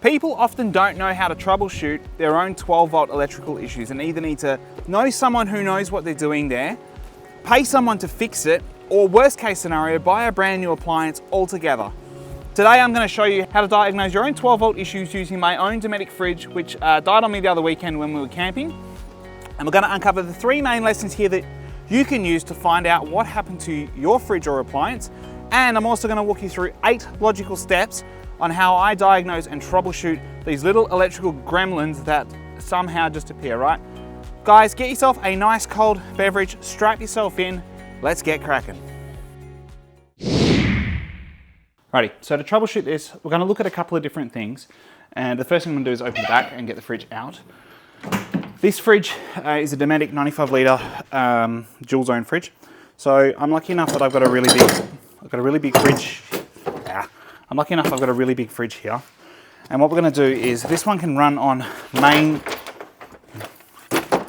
People often don't know how to troubleshoot their own 12-volt electrical issues and either need to know someone who knows what they're doing there, pay someone to fix it, or worst case scenario, buy a brand new appliance altogether. Today I'm going to show you how to diagnose your own 12-volt issues using my own Dometic fridge, which died on me the other weekend when we were camping. And we're going to uncover the 3 main lessons here that you can use to find out what happened to your fridge or appliance. And I'm also going to walk you through 8 logical steps on how I diagnose and troubleshoot these little electrical gremlins that somehow just appear, right? Guys, get yourself a nice cold beverage, strap yourself in, let's get cracking. Righty, so to troubleshoot this, we're going to look at a couple of different things. And the first thing I'm going to do is open the back and get the fridge out. This fridge is a Dometic 95 litre dual zone fridge. So I'm lucky enough that I've got a really big fridge. I'm lucky enough I've got a really big fridge here. And what we're going to do is this one can run on main. I'm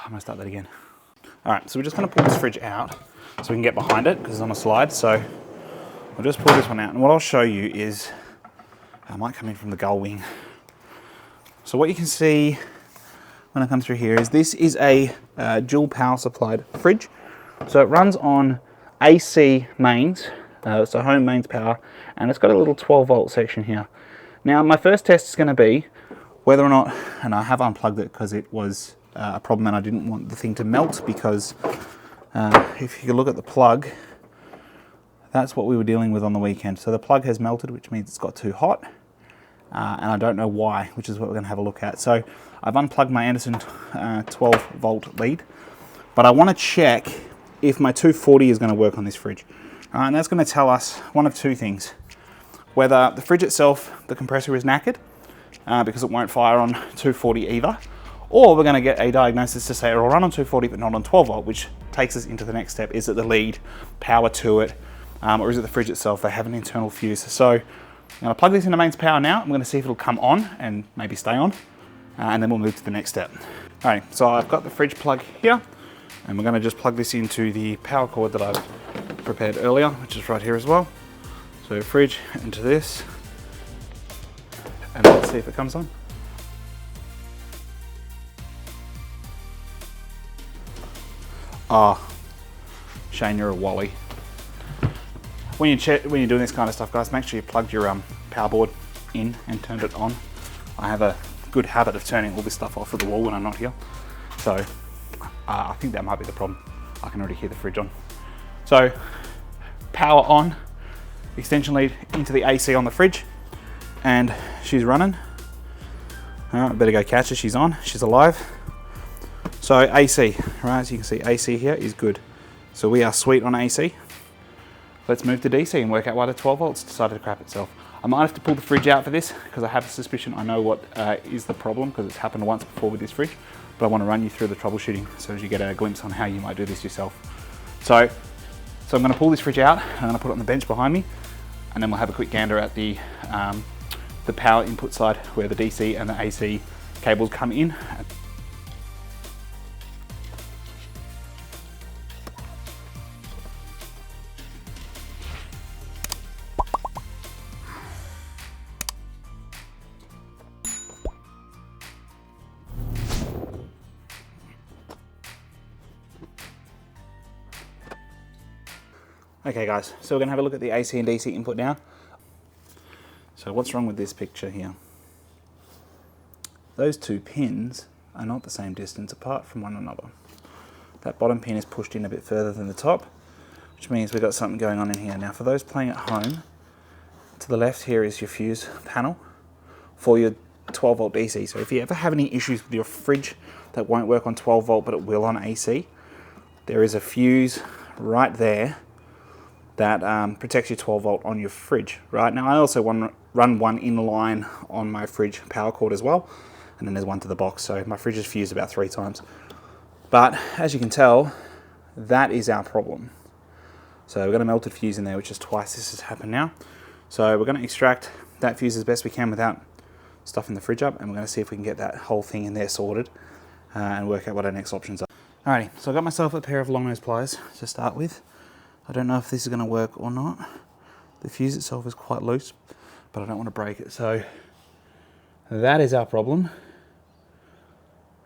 going to start that again. All right, so we're just going to pull this fridge out so we can get behind it because it's on a slide. So we'll just pull this one out. And what I'll show you is, I might come in from the gull wing. So what you can see when I come through here is this is a dual power supplied fridge. So it runs on AC mains. So home mains power, and it's got a little 12-volt section here. Now my first test is going to be whether or not, and I have unplugged it because it was a problem and I didn't want the thing to melt, because if you look at the plug, that's what we were dealing with on the weekend. So the plug has melted, which means it's got too hot, and I don't know why, which is what we're going to have a look at. So I've unplugged my Anderson 12-volt lead, but I want to check if my 240 is going to work on this fridge. And that's going to tell us one of 2 things. Whether the fridge itself, the compressor is knackered, because it won't fire on 240 either, or we're going to get a diagnosis to say it will run on 240 but not on 12 volt, which takes us into the next step. Is it the lead, power to it, or is it the fridge itself? They have an internal fuse. So I'm going to plug this into mains power now. I'm going to see if it'll come on and maybe stay on, and then we'll move to the next step. All right, so I've got the fridge plug here, and we're going to just plug this into the power cord that I've prepared earlier, which is right here as well. So fridge into this, and let's see if it comes on. Ah, Shane, you're a wally. When you're doing this kind of stuff, guys, make sure you plugged your power board in and turned it on. I have a good habit of turning all this stuff off at the wall when I'm not here. So I think that might be the problem. I can already hear the fridge on. So power on, extension lead into the AC on the fridge, and she's running. All right, better go catch her, she's on, she's alive. So AC, right, as you can see, AC here is good. So we are sweet on AC. Let's move to DC and work out why the 12 volts decided to crap itself. I might have to pull the fridge out for this because I have a suspicion I know what is the problem, because it's happened once before with this fridge, but I want to run you through the troubleshooting so as you get a glimpse on how you might do this yourself. So I'm going to pull this fridge out, I'm going to put it on the bench behind me, and then we'll have a quick gander at the power input side where the DC and the AC cables come in. Okay guys, so we're going to have a look at the AC and DC input now. So what's wrong with this picture here? Those 2 pins are not the same distance apart from one another. That bottom pin is pushed in a bit further than the top, which means we've got something going on in here. Now for those playing at home, to the left here is your fuse panel for your 12 volt DC. So if you ever have any issues with your fridge that won't work on 12 volt but it will on AC, there is a fuse right there that protects your 12 volt on your fridge, right? Now I also run one in line on my fridge power cord as well, and then there's one to the box, so my fridge is fused about 3 times. But as you can tell, that is our problem. So we've got a melted fuse in there, which is twice this has happened now. So we're going to extract that fuse as best we can without stuffing the fridge up, and we're going to see if we can get that whole thing in there sorted and work out what our next options are. Alrighty, so I got myself a pair of long nose pliers to start with. I don't know if this is going to work or not. The fuse itself is quite loose, but I don't want to break it. So that is our problem.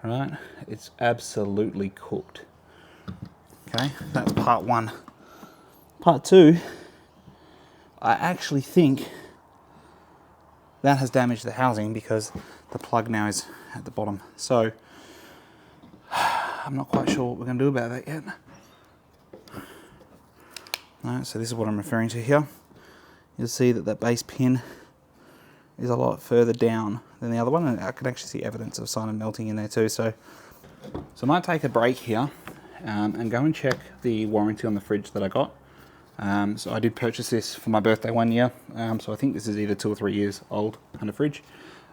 Right, it's absolutely cooked. Okay, that's part one. Part two, I actually think that has damaged the housing because the plug now is at the bottom. So I'm not quite sure what we're going to do about that yet. Alright, so this is what I'm referring to here. You'll see that that base pin is a lot further down than the other one, and I can actually see evidence of sign of melting in there too. So I might take a break here and go and check the warranty on the fridge that I got. So I did purchase this for my birthday 1 year, so I think this is either 2 or 3 years old on the fridge.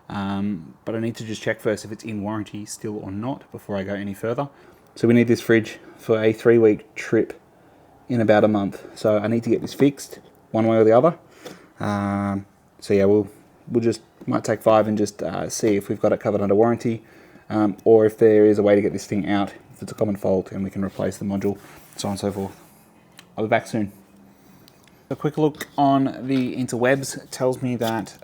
But I need to just check first if it's in warranty still or not before I go any further. So we need this fridge for a 3-week trip in about a month. So I need to get this fixed one way or the other. So yeah, we'll just might take 5 and just see if we've got it covered under warranty, or if there is a way to get this thing out if it's a common fault and we can replace the module, so on and so forth. I'll be back soon. A quick look on the interwebs tells me that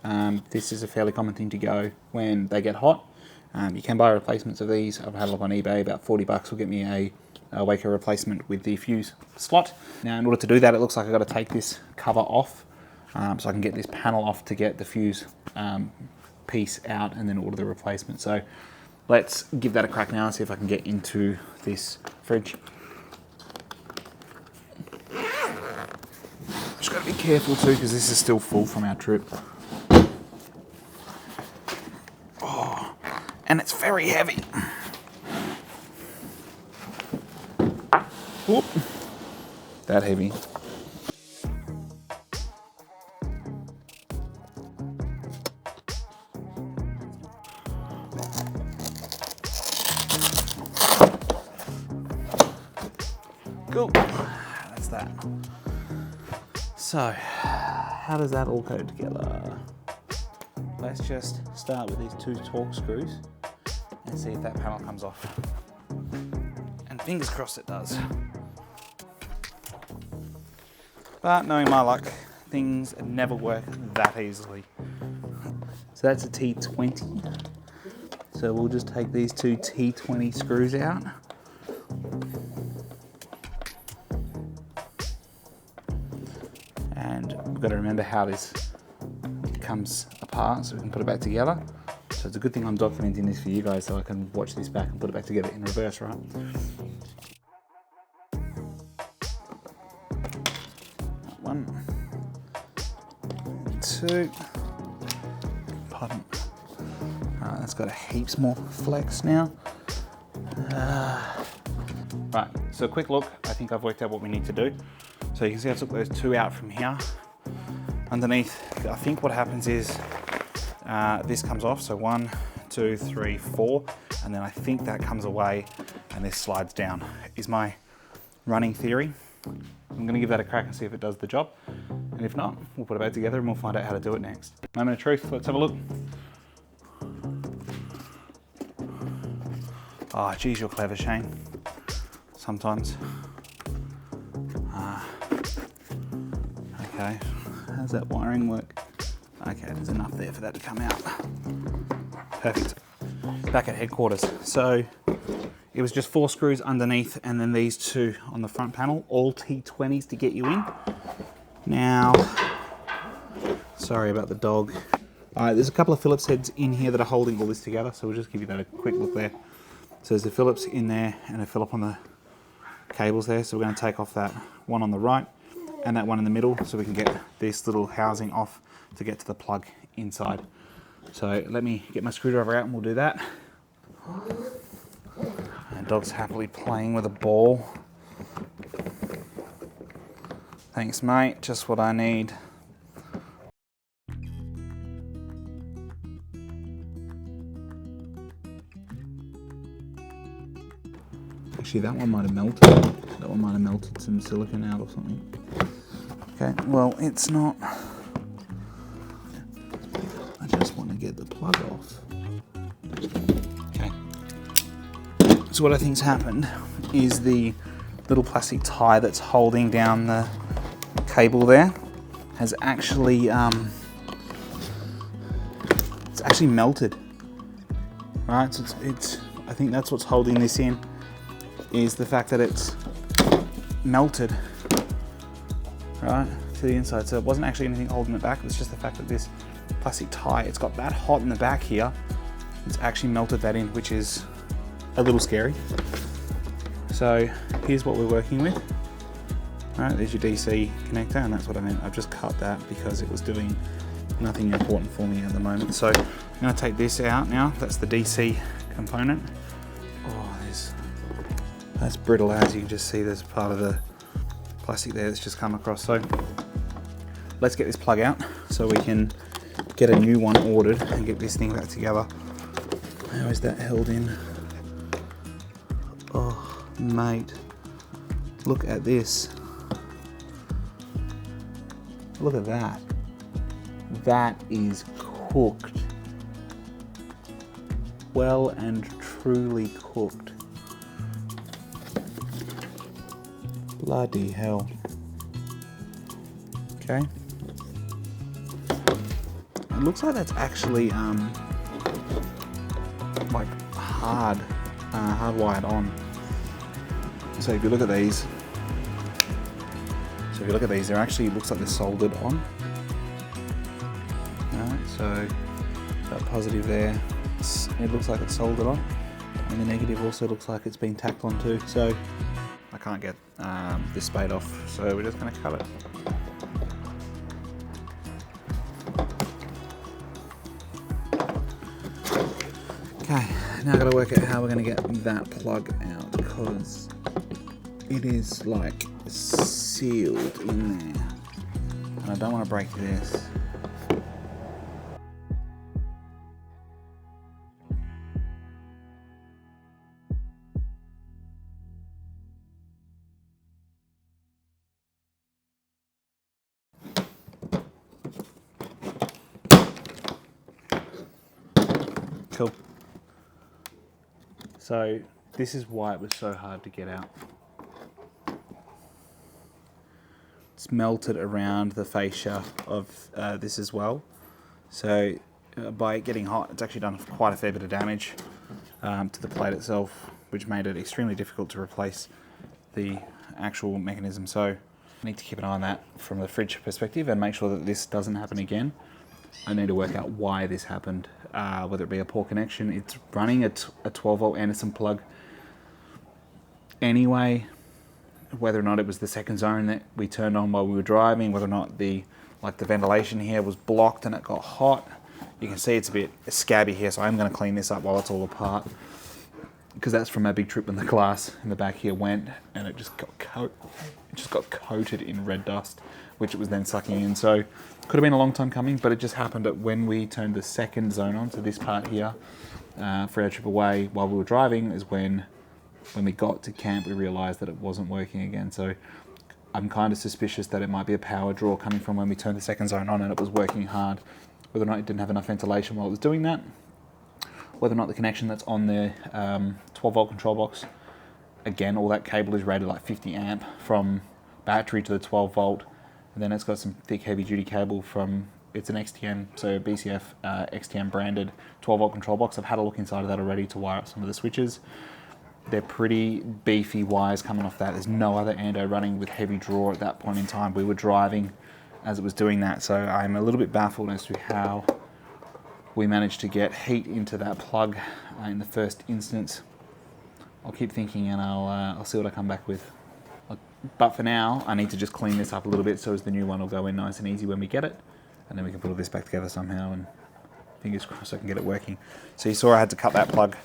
this is a fairly common thing to go when they get hot. You can buy replacements of these. I've had a look on eBay, about 40 bucks will get me a Waco replacement with the fuse slot. Now in order to do that, it looks like I've got to take this cover off, so I can get this panel off to get the fuse piece out and then order the replacement. So let's give that a crack now and see if I can get into this fridge. Just got to be careful too because this is still full from our trip. Oh, and it's very heavy. Whoop. That heavy. Cool. That's that. So, how does that all go together? Let's just start with these 2 torque screws and see if that panel comes off. And fingers crossed it does. But knowing my luck, things never work that easily. So that's a T20. So we'll just take these 2 T20 screws out. And we've got to remember how this comes apart so we can put it back together. So it's a good thing I'm documenting this for you guys so I can watch this back and put it back together in reverse, right? One, 2, pardon. That's got a heaps more flex now. Right, so a quick look. I think I've worked out what we need to do. So you can see I took those 2 out from here. Underneath, I think what happens is this comes off. So 1, 2, 3, 4, and then I think that comes away and this slides down, is my running theory. I'm gonna give that a crack and see if it does the job. And if not, we'll put it back together and we'll find out how to do it next. Moment of truth, let's have a look. Oh, geez, you're clever, Shane. Sometimes. Okay, how's that wiring work? Okay, there's enough there for that to come out. Perfect. Back at headquarters. So it was just 4 screws underneath and then these 2 on the front panel, all T20s to get you in. Now, sorry about the dog. There's a couple of Phillips heads in here that are holding all this together, so we'll just give you that a quick look there. So there's a Phillips in there and a Phillip on the cables there, so we're going to take off that one on the right and that one in the middle so we can get this little housing off to get to the plug inside. So let me get my screwdriver out and we'll do that. And dog's happily playing with a ball. Thanks, mate, just what I need. Actually, that one might have melted. That one might have melted some silicone out or something. Okay, well, it's not. I just want to get the plug off. Okay. So what I think's happened is the little plastic tie that's holding down the cable there has actually it's actually melted. Right, so it's I think that's what's holding this in, is the fact that it's melted, right, to the inside. So it wasn't actually anything holding it back, it was just the fact that this plastic tie, it's got that hot in the back here, it's actually melted that in, which is a little scary. So here's what we're working with. All right, there's your DC connector, and that's what I meant. I've just cut that because it was doing nothing important for me at the moment. So I'm going to take this out now. That's the DC component. Oh, that's brittle, as you can just see. There's part of the plastic there that's just come across. So let's get this plug out so we can get a new one ordered and get this thing back together. How is that held in? Oh, mate, look at this. Look at that. That is cooked. Well and truly cooked. Bloody hell. Okay. It looks like that's actually like hardwired on. So if you look at these, they're actually, looks like they're soldered on. Alright, so that positive there, it looks like it's soldered on, and the negative also looks like it's been tacked on too. So I can't get this spade off, so we're just going to cut it. Okay, now I've got to work out how we're going to get that plug out, because it is like sealed in there, and I don't want to break this. Cool. So this is why it was so hard to get out. It's melted around the fascia of this as well. So by it getting hot, it's actually done quite a fair bit of damage to the plate itself, which made it extremely difficult to replace the actual mechanism. So I need to keep an eye on that from the fridge perspective and make sure that this doesn't happen again. I need to work out why this happened, whether it be a poor connection. It's running a 12 volt Anderson plug anyway, whether or not it was the second zone that we turned on while we were driving, whether or not the ventilation here was blocked and it got hot. You can see it's a bit scabby here, so I'm going to clean this up while it's all apart, because that's from a big trip when the glass in the back here went and it just got coated in red dust, which it was then sucking in. So could have been a long time coming, but it just happened that when we turned the second zone on, so this part here, for our trip away while we were driving, is when we got to camp we realized that it wasn't working again. So I'm kind of suspicious that it might be a power draw coming from when we turned the second zone on and it was working hard. Whether or not it didn't have enough ventilation while it was doing that, whether or not the connection that's on the 12 volt control box, again, all that cable is rated like 50 amp from battery to the 12 volt, and then it's got some thick heavy duty cable from, it's an XTM, so BCF XTM branded 12 volt control box. I've had a look inside of that already to wire up some of the switches. They're pretty beefy wires coming off that. There's no other ando running with heavy draw at that point in time. We were driving as it was doing that, so I'm a little bit baffled as to how we managed to get heat into that plug in the first instance. I'll keep thinking and I'll see what I come back with. But for now, I need to just clean this up a little bit so as the new one will go in nice and easy when we get it, and then we can put all this back together somehow, and fingers crossed I can get it working. So you saw I had to cut that plug,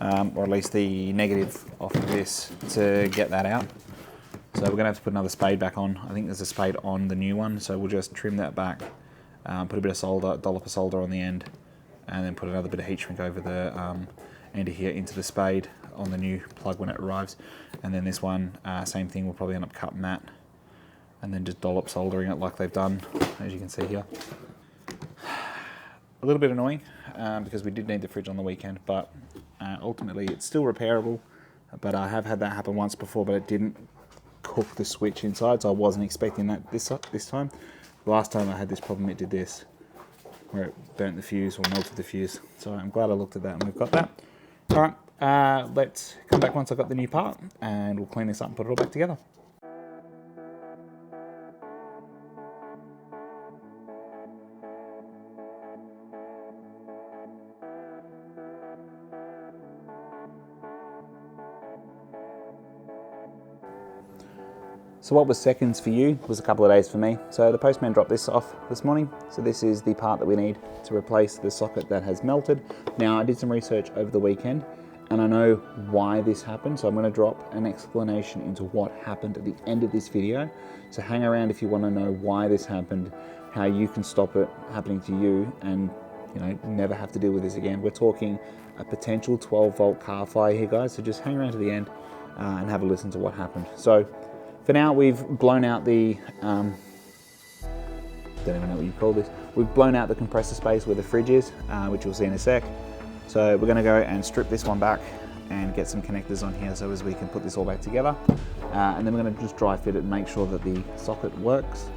or at least the negative off of this to get that out. So we're going to have to put another spade back on. I think there's a spade on the new one, so we'll just trim that back, put a bit of solder, dollop of solder on the end, and then put another bit of heat shrink over the end of here into the spade on the new plug when it arrives. And then this one, same thing, we'll probably end up cutting that and then just dollop soldering it like they've done, as you can see here. A little bit annoying because we did need the fridge on the weekend, but ultimately it's still repairable. But I have had that happen once before, but it didn't cook the switch inside, so I wasn't expecting that this time. The last time I had this problem, it did this. where it burnt the fuse or melted the fuse. So I'm glad I looked at that and we've got that. All right, let's come back once I've got the new part and we'll clean this up and put it all back together. So what was seconds for you was a couple of days for me. So the postman dropped this off this morning. So this is the part that we need to replace the socket that has melted. Now I did some research over the weekend and I know why this happened. So I'm going to drop an explanation into what happened at the end of this video. So hang around if you want to know why this happened, how you can stop it happening to you and never have to deal with this again. We're talking a potential 12-volt car fire here, guys. So just hang around to the end and have a listen to what happened. So for now, we've blown out the, don't even know what you call this. We've blown out the compressor space where the fridge is, which you'll see in a sec. So we're gonna go and strip this one back and get some connectors on here so as we can put this all back together. And then we're gonna just dry fit it and make sure that the socket works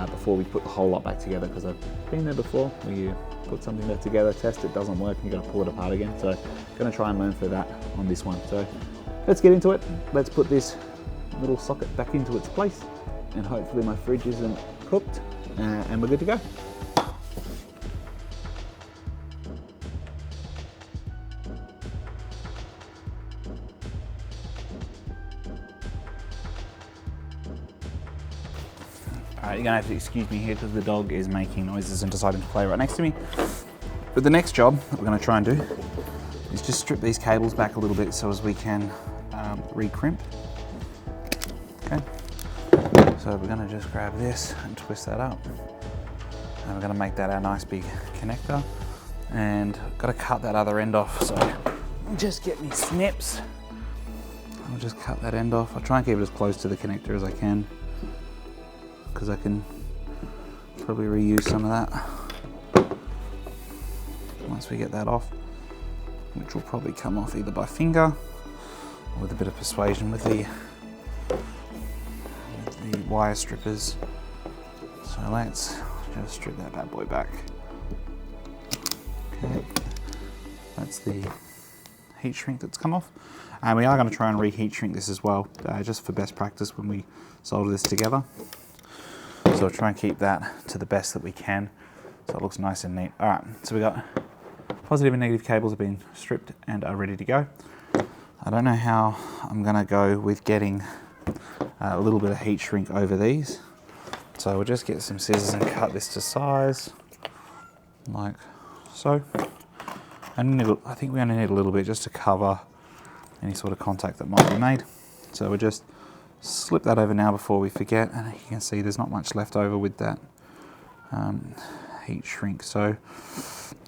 before we put the whole lot back together, because I've been there before where you put something back together, test it, doesn't work, and you gotta pull it apart again. So gonna try and learn for that on this one. So let's get into it. Let's put this little socket back into its place and hopefully my fridge isn't cooked and we're good to go. Alright, you're gonna have to excuse me here because the dog is making noises and deciding to play right next to me. But the next job that we're gonna try and do is just strip these cables back a little bit so as we can re-crimp. Okay, so we're gonna just grab this and twist that up. And we're gonna make that our nice big connector. And I've gotta cut that other end off. So just get me snips. I'll just cut that end off. I'll try and keep it as close to the connector as I can, because I can probably reuse some of that once we get that off, which will probably come off either by finger or with a bit of persuasion with the wire strippers. So let's just strip that bad boy back. Okay, that's the heat shrink that's come off. And we are going to try and reheat shrink this as well, just for best practice when we solder this together. So we'll try and keep that to the best that we can, so it looks nice and neat. All right, so we got positive and negative cables have been stripped and are ready to go. I don't know how I'm going to go with getting a little bit of heat shrink over these. So we'll just get some scissors and cut this to size, like so. And I think we only need a little bit just to cover any sort of contact that might be made. So we'll just slip that over now before we forget. And you can see there's not much left over with that heat shrink. So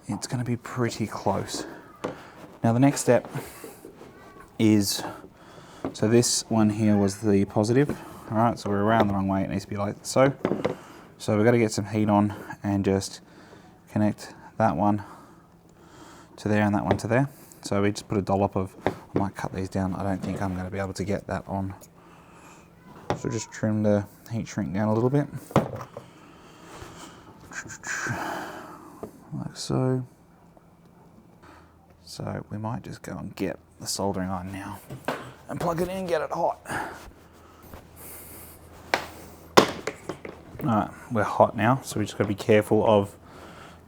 it's going to be pretty close. Now the next step is, so this one here was the positive. All right, so we're around the wrong way. It needs to be like so. So we've got to get some heat on and just connect that one to there and that one to there. So we just put a dollop of, I might cut these down. I don't think I'm going to be able to get that on. So just trim the heat shrink down a little bit. Like so. So we might just go and get the soldering iron now and plug it in and get it hot. Alright, we're hot now, so we just got to be careful of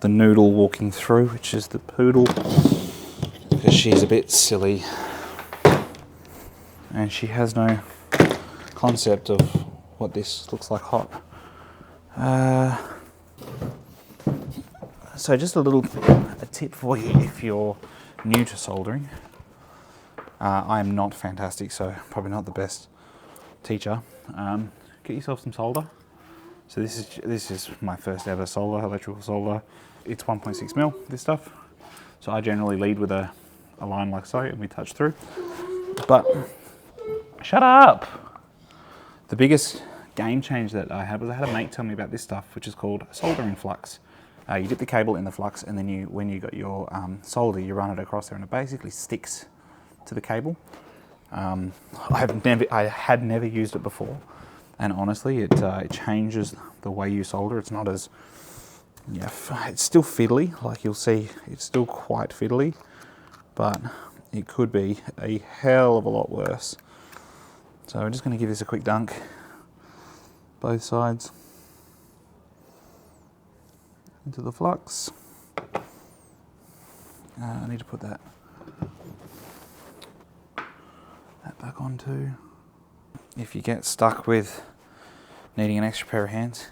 the noodle walking through, which is the poodle, because she's a bit silly and she has no concept of what this looks like hot. So just a tip for you if you're new to soldering. I am not fantastic, so probably not the best teacher. Get yourself some solder. So this is my first ever solder, electrical solder. It's 1.6 mil, this stuff. So I generally lead with a line like so, and we touch through. But shut up! The biggest game change that I had was I had a mate tell me about this stuff, which is called soldering flux. You dip the cable in the flux, and then when you got your solder, you run it across there, and it basically sticks to the cable. I had never used it before, and honestly, it changes the way you solder. It's not as Yeah, it's still fiddly, like you'll see, it's still quite fiddly, but it could be a hell of a lot worse. So I'm just going to give this a quick dunk, both sides, into the flux. I need to put that back on too. If you get stuck with needing an extra pair of hands,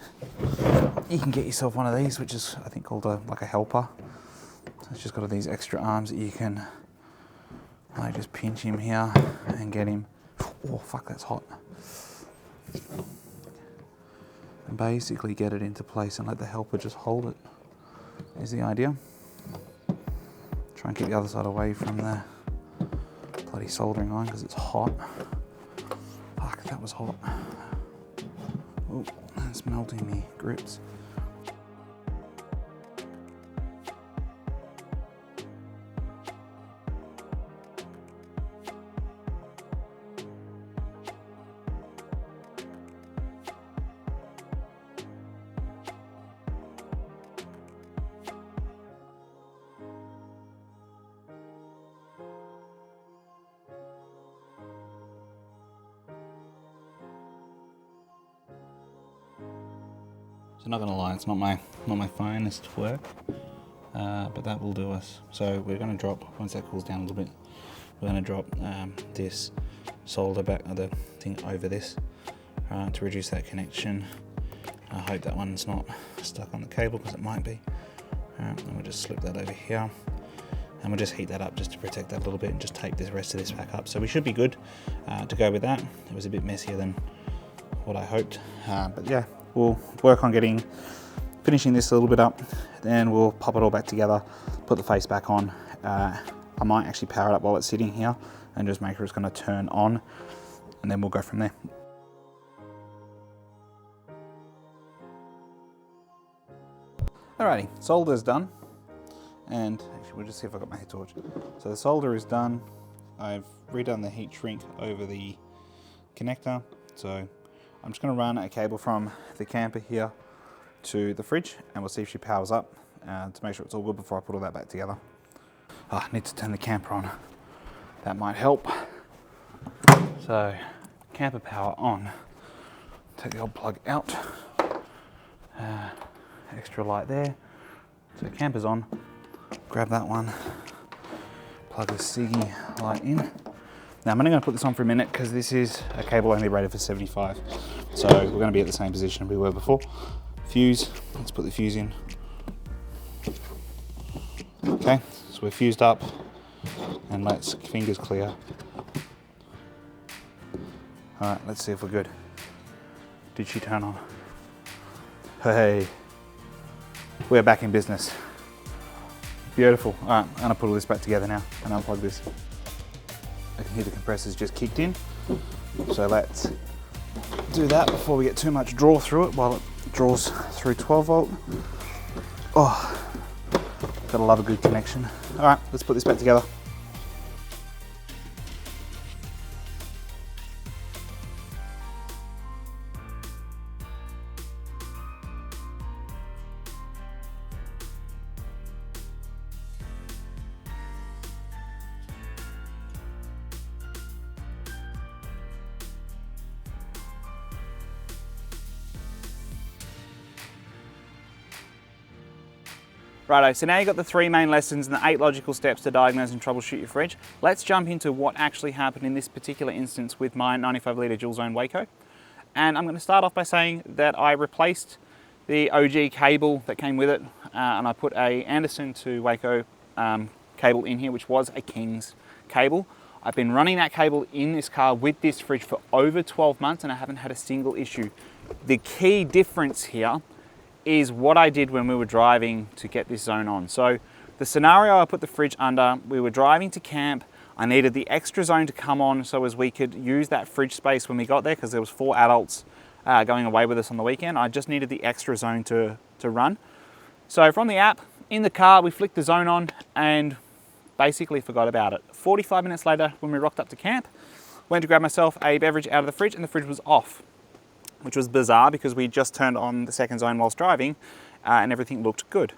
you can get yourself one of these, which is I think called like a helper. So it's just got these extra arms that you can like just pinch him here and get him. Oh fuck, that's hot. And basically get it into place and let the helper just hold it, is the idea. Try and keep the other side away from the bloody soldering iron because it's hot. Fuck, that was hot. Oh, it's melting me grips. So not gonna lie, it's not my finest work, but that will do us. So we're gonna drop, once that cools down a little bit, we're gonna drop this solder back, the thing over this, to reduce that connection. I hope that one's not stuck on the cable because it might be. And we'll just slip that over here. And we'll just heat that up just to protect that a little bit and just take the rest of this back up. So we should be good to go with that. It was a bit messier than what I hoped, but yeah. We'll work on finishing this a little bit up, then we'll pop it all back together, put the face back on. I might actually power it up while it's sitting here and just make sure it's going to turn on, and then we'll go from there. Alrighty, solder's done, and actually we'll just see if I've got my head torch. So the solder is done. I've redone the heat shrink over the connector, so I'm just going to run a cable from the camper here to the fridge and we'll see if she powers up to make sure it's all good before I put all that back together. Oh, I need to turn the camper on. That might help. So, camper power on. Take the old plug out. Extra light there. So camper's on. Grab that one. Plug the SIGI light in. Now I'm only going to put this on for a minute because this is a cable only rated for 75. So we're going to be at the same position we were before. Fuse, let's put the fuse in. Okay, so we're fused up and let's fingers clear. All right, let's see if we're good. Did she turn on? Hey, we're back in business. Beautiful. All right, I'm going to put all this back together now and unplug this. I can hear the compressor's just kicked in. So let's do that before we get too much draw through it while it draws through 12 volt. Oh, gotta love a good connection. All right, let's put this back together. Righto, so now you've got the 3 main lessons and the 8 logical steps to diagnose and troubleshoot your fridge. Let's jump into what actually happened in this particular instance with my 95 litre dual zone Waco. And I'm going to start off by saying that I replaced the OG cable that came with it and I put a Anderson to Waco cable in here, which was a King's cable. I've been running that cable in this car with this fridge for over 12 months and I haven't had a single issue. The key difference here is what I did when we were driving to get this zone on. So the scenario I put the fridge under, we were driving to camp, I needed the extra zone to come on so as we could use that fridge space when we got there because there was 4 adults going away with us on the weekend. I just needed the extra zone to run. So from the app, in the car, we flicked the zone on and basically forgot about it. 45 minutes later, when we rocked up to camp, went to grab myself a beverage out of the fridge and the fridge was off, which was bizarre because we just turned on the second zone whilst driving and everything looked good.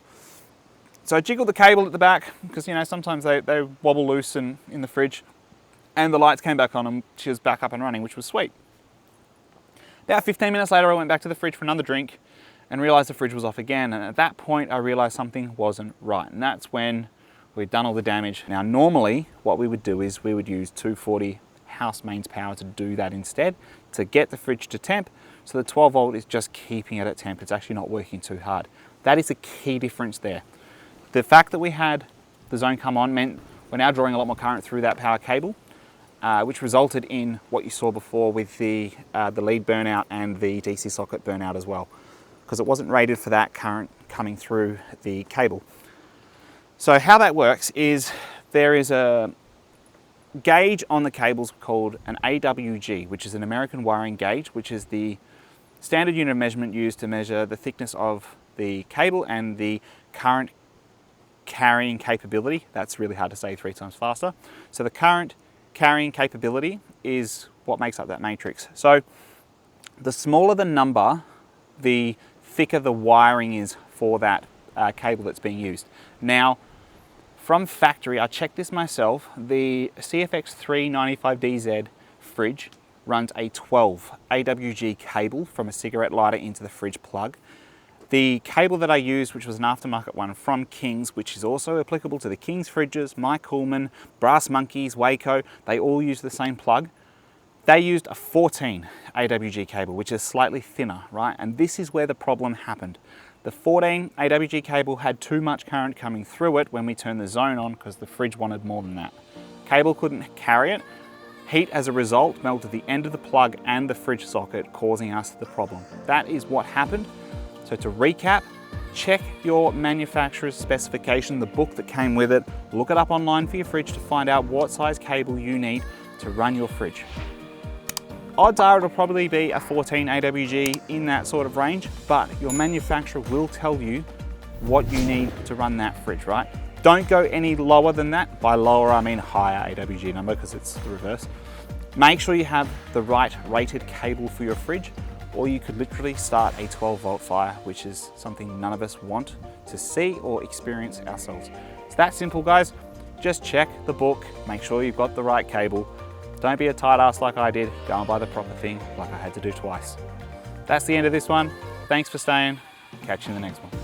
So I jiggled the cable at the back because, you know, sometimes they wobble loose in the fridge, and the lights came back on and she was back up and running, which was sweet. About 15 minutes later, I went back to the fridge for another drink and realized the fridge was off again. And at that point, I realized something wasn't right. And that's when we'd done all the damage. Now, normally what we would do is we would use 240 house mains power to do that instead, to get the fridge to temp. So the 12 volt is just keeping it at temp. It's actually not working too hard. That is a key difference there. The fact that we had the zone come on meant we're now drawing a lot more current through that power cable, which resulted in what you saw before with the lead burnout and the DC socket burnout as well, because it wasn't rated for that current coming through the cable. So how that works is there is a gauge on the cables called an AWG, which is an American wiring gauge, which is the standard unit of measurement used to measure the thickness of the cable and the current carrying capability. That's really hard to say 3 times faster. So the current carrying capability is what makes up that matrix. So the smaller the number, the thicker the wiring is for that cable that's being used. Now, from factory, I checked this myself, the CFX3 95DZ fridge runs a 12 AWG cable from a cigarette lighter into the fridge plug. The cable that I used, which was an aftermarket one from King's, which is also applicable to the King's fridges, My Coolman, Brass Monkeys, Waco, they all use the same plug. They used a 14 AWG cable, which is slightly thinner, right? And this is where the problem happened. The 14 AWG cable had too much current coming through it when we turned the zone on because the fridge wanted more than that. Cable couldn't carry it. Heat, as a result, melted the end of the plug and the fridge socket, causing us the problem. That is what happened. So to recap, check your manufacturer's specification, the book that came with it. Look it up online for your fridge to find out what size cable you need to run your fridge. Odds are it'll probably be a 14 AWG in that sort of range, but your manufacturer will tell you what you need to run that fridge, right? Don't go any lower than that. By lower, I mean higher AWG number because it's the reverse. Make sure you have the right rated cable for your fridge, or you could literally start a 12 volt fire, which is something none of us want to see or experience ourselves. It's that simple, guys. Just check the book, make sure you've got the right cable. Don't be a tight ass like I did, go and buy the proper thing like I had to do twice. That's the end of this one. Thanks for staying. Catch you in the next one.